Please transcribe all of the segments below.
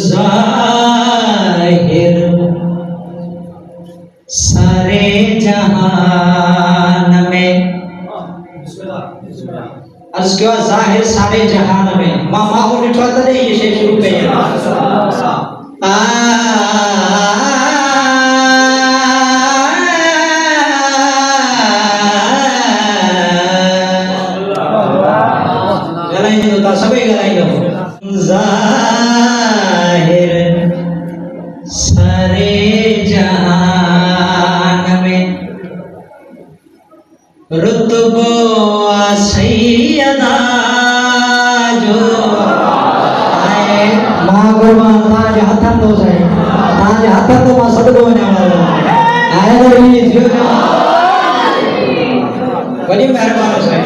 ज़ाहिर सारे जहान में, अर्ज़ किया ज़ाहिर सारे जहान में मामा को लिखवा था ये शेर शुरू पे है गलाएंगे तो सभी गलाएंगे ज़ाहिर सारे जहान में रुतबो सैयदा जो आए मागोमा ताज हाथन दो से ताज हाथन तो मा सदगो ने आए तो ये जो बड़ी मेहरबान है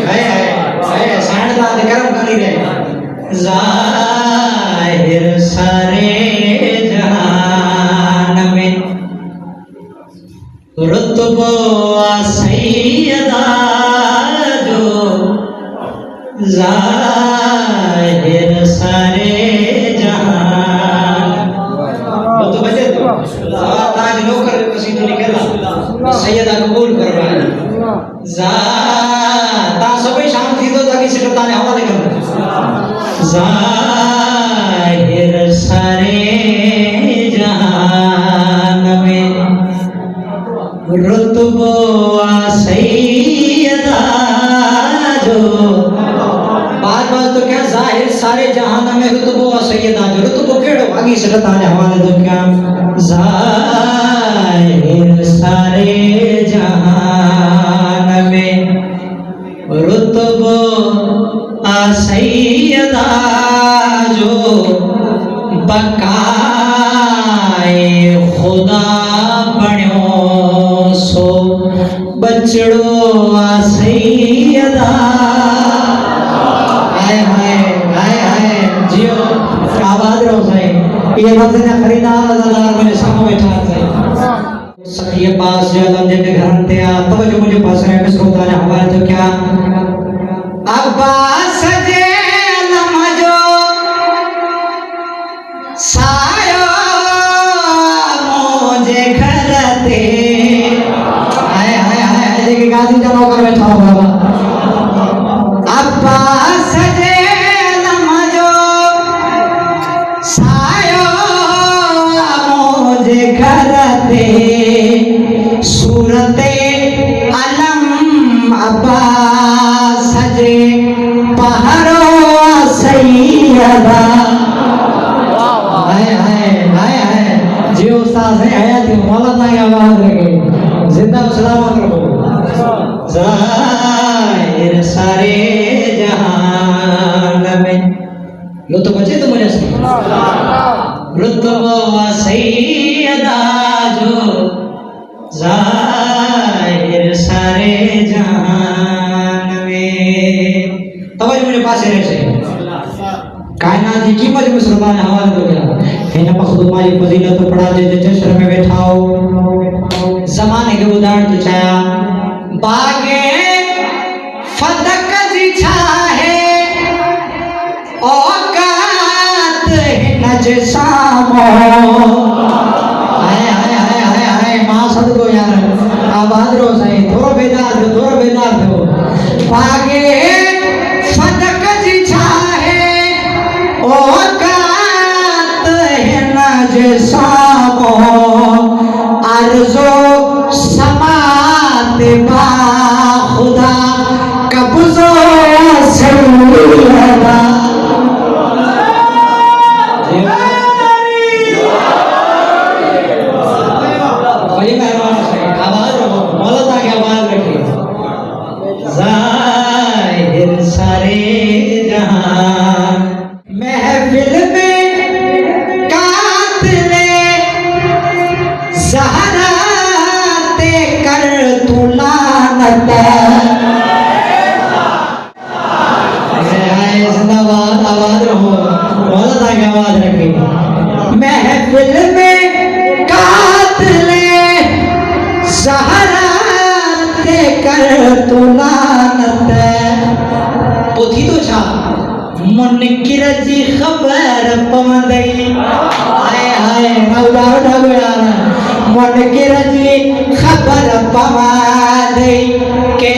आए साइंदा दे करम करी रहे ज़ाहिर सारे जहान में रुतबो सैयदा जो ज़ाहिर सारे जहान तो बजे तो ताज नौकर कसीदो निकला सैयदा कबूल करवाए ता सभी शाम थी तो ताकि सिकता ने हवाले कर ज़ाहिर सारे जहान में रुतबो सैयदा जो बात तो क्या ज़ाहिर सारे जहान में रुतबो सैयदा जो रुतबो केड़ो भागी सिकता ने हवाले तो क्या ज़ाहिर सारे जहान में रुतबो सैयदा जो बकाए खुदा बण्यो सो बचड़ो सैयदा हाय हाय हाय हाय जियो आवाज रो सही ये बात ने खरीदार दलाल मेरे सामने बैठा है सखी पास जलम जिन घर ते आ तवज्जो मुझे पास है मैं श्रोता ने हवाले तो क्या अब्बास जे लमजो सायो मुझे घर ते हाय हाय हाय जे के गाजी जमा कर बैठा हो बाबा अब्बास जे लमजो सायो मुझे घर ते सूरते अलम अब्बास जे पहरो सैयदा हाय हाय हाय हाय जी उस्ताद है हयाती मौलाना की आवाज रखे जिंदा सलामत रहो ज़ाहिर सारे जहान में लो तो बचे तो मुझे रुतबो सैयदा जो ज़ाहिर सारे जहान में तवज्जो मेरे पास रहे से कायनात की कीमत में सुल्तान हवाले दो गया है ना मखदूमा की फजीलत तो पढ़ा दे जश्न में बैठाओ जमाने के उदाहरण तो छाया बागे फदक जी छाहे औकात नज सामो हाय हाय हाय हाय हाय मां सदगो यार आवाज रो सही थोड़ा बेदार दो बागे फदक जी छाहे औकात नज सामो अर्ज़ो समात बा खुदा कब्ज़ो सैयदा बड़ी मेहरबान है आवाज रखो मौलाना की आवाज रखिए ज़ाहिर सारे जहान महफिल में कातिले ज़हरा ते कर तू लानत जिंदाबाद आवाज रहो मौलाना की आवाज रखिए महफिल में कातिले ज़हरा ते कर तू लानत पोथी तो छा मुनकिर जी खबर पवंदे मन के रजी खबर पवा दई के